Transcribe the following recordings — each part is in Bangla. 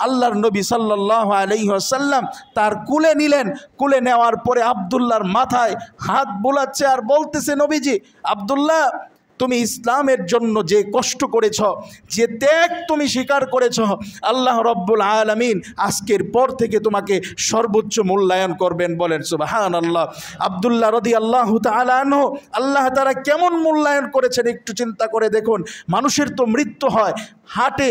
আল্লাহর নবী সাল্লাল্লাহু আলাইহি ওয়াসাল্লাম তার কুলে নিলেন। কুলে নেওয়ার পরে আব্দুল্লাহর মাথায় হাত বোলাচ্ছে আর বলতেছে, নবীজি আব্দুল্লাহ, তুমি ইসলামের জন্য যে কষ্ট করেছ, যে ত্যাগ তুমি স্বীকার করেছ, আল্লাহ রব্বুল আলামিন আজকের পর থেকে তোমাকে সর্বোচ্চ মূল্যায়ন করবেন। বলেন সুবহানাল্লাহ। আব্দুল্লাহ রাদিয়াল্লাহু তাআলা আনহু আল্লাহ তাআলা কেমন মূল্যায়ন করেছেন একটু চিন্তা করে দেখুন। মানুষের তো মৃত্যু হয় হাটে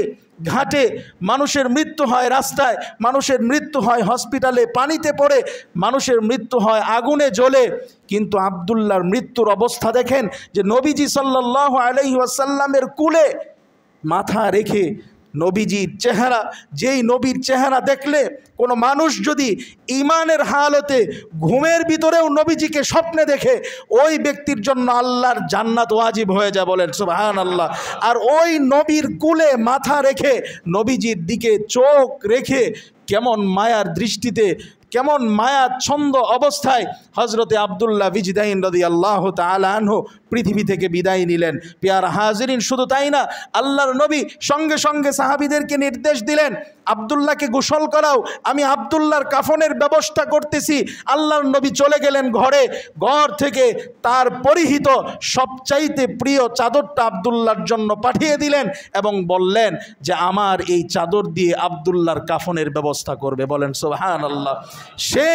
ঘাটে, মানুষের মৃত্যু হয় রাস্তায়, মানুষের মৃত্যু হয় হসপিটালে, পানিতে পড়ে, মানুষের মৃত্যু হয় আগুনে জ্বলে, কিন্তু আব্দুল্লাহর মৃত্যুর অবস্থা দেখেন যে নবীজি সাল্লাল্লাহু আলাইহি ওয়াসাল্লামের কুলে মাথা রেখে নবীজির চেহারা, যেই নবীর চেহারা দেখলে কোনো মানুষ যদি ঈমানের হালতে ঘুমের ভিতরেও নবীজিকে স্বপ্নে দেখে, ওই ব্যক্তির জন্য আল্লাহর জান্নাত ওয়াজিব হয়ে যায়। বলেন সুবহানাল্লাহ। আর ওই নবীর কুলে মাথা রেখে নবীজির দিকে চোখ রেখে কেমন মায়ার দৃষ্টিতে, কেমন মায়াচ্ছন্দ অবস্থায় হজরতে আব্দুল্লাহ বিজদাইন রাদিয়াল্লাহু তাআলা আনহু পৃথিবী থেকে বিদায় নিলেন। পেয়ারা হাজিরিন, শুধু তাই না, আল্লাহর নবী সঙ্গে সঙ্গে সাহাবীদেরকে নির্দেশ দিলেন, আব্দুল্লাহকে গোসল করাও, আমি আব্দুল্লাহর কাফনের ব্যবস্থা করতেছি। আল্লাহর নবী চলে গেলেন ঘরে। ঘর থেকে তার পরিহিত সবচাইতে প্রিয় চাদরটা আব্দুল্লাহর জন্য পাঠিয়ে দিলেন এবং বললেন যে আমার এই চাদর দিয়ে আব্দুল্লাহর কাফনের ব্যবস্থা করবে। বলেন সুবহানাল্লাহ। সে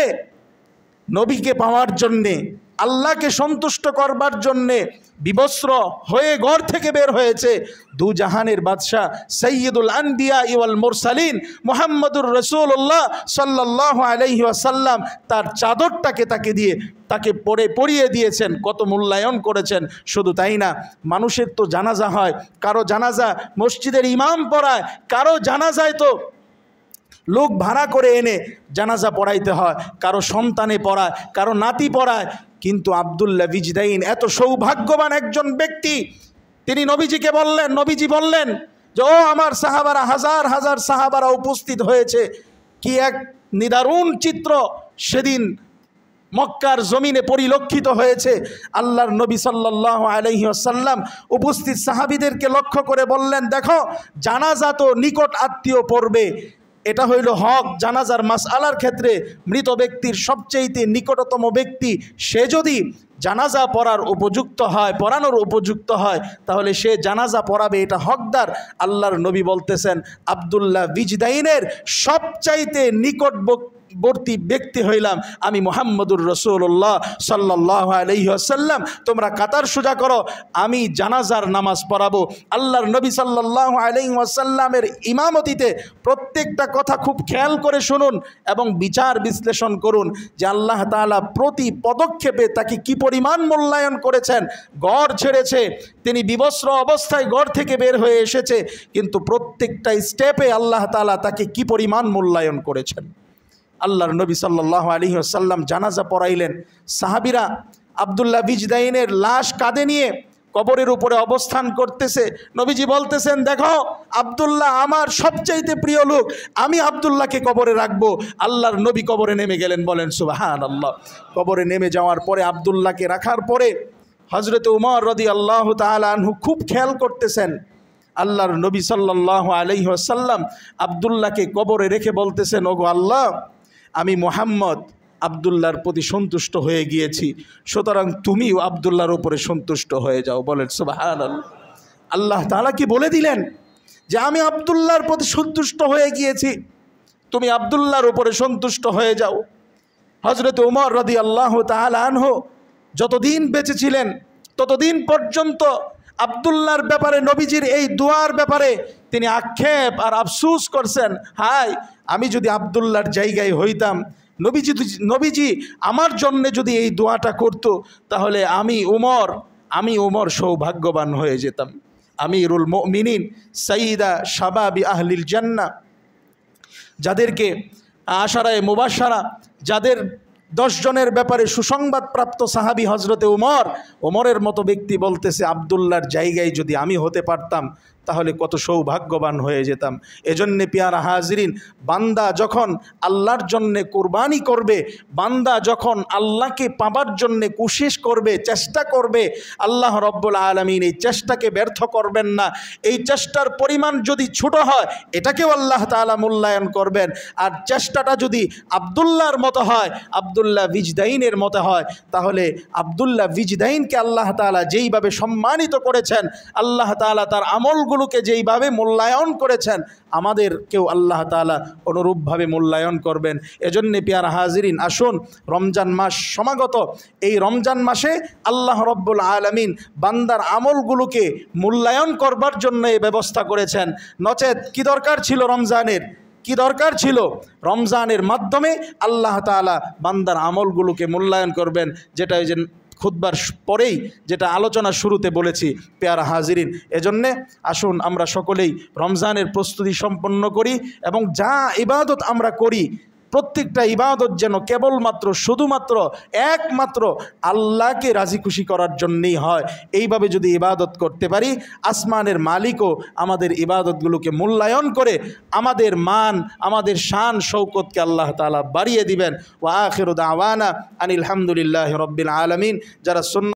নবীকে পাওয়ার জন্যে, আল্লাহকে সন্তুষ্ট করবার জন্যে বিবস্ত্র হয়ে ঘর থেকে বের হয়েছে। দু জাহানের বাদশাহ সৈয়দুল আনবিয়া ওয়াল মুরসালিন মুহাম্মদুর রাসূলুল্লাহ সাল্লাল্লাহু আলাইহি ওয়াসাল্লাম তার চাদরটাকে তাকে পরিয়ে দিয়েছেন। কত মূল্যায়ন করেছেন। শুধু তাই না, মানুষের তো জানাজা হয়, কারো জানাজা মসজিদের ইমাম পড়ায়, কারো জানাজায় তো লোক ভাড়া করে এনে জানাজা পড়াইতে হয়, কারো সন্তানে পড়ায়, কারো নাতি পড়ায়। কিন্তু আব্দুল্লাহ বিজদাইন এত সৌভাগ্যবান একজন ব্যক্তি, তিনি নবীজিকে বললেন, নবীজি বললেন যে ও আমার সাহাবারা, হাজার হাজার সাহাবারা উপস্থিত হয়েছে। কি এক নিদারুণ চিত্র সেদিন মক্কার জমিনে পরিলক্ষিত হয়েছে। আল্লাহর নবী সাল্লাল্লাহু আলাইহি ওয়াসাল্লাম উপস্থিত সাহাবীদেরকে লক্ষ্য করে বললেন, দেখো জানাজা তো নিকট আত্মীয় পড়বে, এটা হইল হক। জানাজার মাসআলার ক্ষেত্রে মৃত ব্যক্তির সবচেয়ে নিকটতম ব্যক্তি সে যদি জানাজা পড়ার উপযুক্ত হয়, পড়ানোর উপযুক্ত হয়, তাহলে সে জানাজা পড়াবে, এটা হকদার। আল্লাহর নবী বলতেছেন আব্দুল্লাহ বিজদাইনের সবচাইতে নিকটবর্তী ব্যক্তি হইলাম আমি মুহাম্মদুর রাসূলুল্লাহ সাল্লাল্লাহু আলাইহি ওয়াসাল্লাম। তোমরা কাতার সোজা করো, আমি জানাজার নামাজ পড়াবো। আল্লাহর নবী সাল্লাল্লাহু আলাইহি ওয়াসাল্লামের ইমামতিতে প্রত্যেকটা কথা খুব খেয়াল করে শুনুন এবং বিচার বিশ্লেষণ করুন যে আল্লাহ তাআলা প্রতি পদক্ষেপে তাকে কি পরিমাণ মূল্যায়ন করেছেন। ঘর ছেড়েছে, তিনি বিবস্ত্র অবস্থায় ঘর থেকে বের হয়ে এসেছে, কিন্তু প্রত্যেকটা স্টেপে আল্লাহ তাআলা তাকে কি পরিমাণ মূল্যায়ন করেছেন। আল্লাহর নবী সাল্লাল্লাহু আলাইহি ওয়াসাল্লাম জানাজা পড়াইলেন। সাহাবীরা আব্দুল্লাহ বিজদাইনের লাশ কাঁধে নিয়ে কবরের উপরে অবস্থান করতেছে। নবীজি বলতেছেন, দেখো আব্দুল্লাহ আমার সবচাইতে প্রিয় লোক, আমি আব্দুল্লাহকে কবরে রাখবো। আল্লাহর নবী কবরে নেমে গেলেন। বলেন সুবহানাল্লাহ। কবরে নেমে যাওয়ার পরে আব্দুল্লাহকে রাখার পরে হযরত উমর রাদিয়াল্লাহু তাআলা আনহু খুব খেয়াল করতেছেন। আল্লাহর নবী সাল্লাল্লাহু আলাইহি ওয়াসাল্লাম আব্দুল্লাহকে কবরে রেখে বলতেছেন, ওগো আল্লাহ, আমি মুহাম্মদ আব্দুল্লাহর প্রতি সন্তুষ্ট হয়ে গিয়েছি, সুতরাং তুমিও আব্দুল্লাহর উপরে সন্তুষ্ট হয়ে যাও। বলেন সুবহানাল্লাহ। আল্লাহ তাআলা কি বলে দিলেন যে আমি আব্দুল্লাহর প্রতি সন্তুষ্ট হয়ে গিয়েছি, তুমি আব্দুল্লাহর উপরে সন্তুষ্ট হয়ে যাও। হযরত উমর রাদিয়াল্লাহু তাআলা আনহু যতদিন বেঁচে ছিলেন ততদিন পর্যন্ত আব্দুল্লাহর ব্যাপারে, নবীজির এই দোয়ার ব্যাপারে তিনি আক্ষেপ আর আফসোস করছেন, হায় আমি যদি আব্দুল্লাহর জায়গায় হইতাম, নবীজি আমার জন্য যদি এই দোয়াটা করত, তাহলে আমি উমর সৌভাগ্যবান হয়ে যেতাম। আমিরুল মুমিনিন সাইয়্যিদা শাবাবি আহলিল জান্নাহ, যাদেরকে আশারায়ে মুবাশশারা, যাদের 10 জনের ব্যাপারে সুসংবাদপ্রাপ্ত সাহাবী হজরতে উমরের মতো ব্যক্তি বলতেছে, আব্দুল্লাহর জায়গায় যদি আমি হতে পারতাম তাহলে কত সৌভাগ্যবান হয়ে যেতাম। এজন্যে পেয়ারা হাজরিন, বান্দা যখন আল্লাহর জন্যে কোরবানি করবে, বান্দা যখন আল্লাহকে পাবার জন্যে কোশিশ করবে, চেষ্টা করবে, আল্লাহ রব্বুল আলামিন এই চেষ্টাকে ব্যর্থ করবেন না। এই চেষ্টার পরিমাণ যদি ছোট হয়, এটাকেও আল্লাহ তাআলা মূল্যায়ন করবেন। আর চেষ্টাটা যদি আব্দুল্লাহর মতো হয়, আব্দুল্লাহ বিজদাইনের মতো হয়, তাহলে আব্দুল্লাহ বিজদাইনকে আল্লাহ তাআলা যেইভাবে সম্মানিত করেছেন, আল্লাহ তাআলা তার আমলগুলোকে যেইভাবে মূল্যায়ন করেছেন, আমাদেরকেও আল্লাহ তাআলা অনুরূপভাবে মূল্যায়ন করবেন। এজন্য পেয়ারা হাজিরিন, আসুন, রমজান মাস সমাগত, এই রমজান মাসে আল্লাহ রব্বুল আলামিন বান্দার আমলগুলোকে মূল্যায়ন করবার জন্য এই ব্যবস্থা করেছেন। নচেত কি দরকার ছিল রমজানের? কি দরকার ছিল? রমজানের মাধ্যমে আল্লাহ তাআলা বান্দার আমলগুলোকে মূল্যায়ন করবেন, যেটা ওই যে খুতবার পরেই যেটা আলোচনা শুরুতে বলেছি পেয়ারা হাজিরিন। এজন্যে আসুন আমরা সকলেই রমজানের প্রস্তুতি সম্পন্ন করি এবং যা ইবাদত আমরা করি, প্রত্যেকটা ইবাদত যেন কেবলমাত্র শুধুমাত্র একমাত্র আল্লাহকে রাজি খুশি করার জন্যেই হয়। এইভাবে যদি ইবাদত করতে পারি, আসমানের মালিকও আমাদের ইবাদতগুলোকে মূল্যায়ন করে আমাদের মান, আমাদের শান শৌকতকে আল্লাহ তাআলা বাড়িয়ে দিবেন। ওয়া আখিরু দাওয়ানা আনিল হামদুলিল্লাহি রাব্বিল আলামিন। যারা সুন্নাহ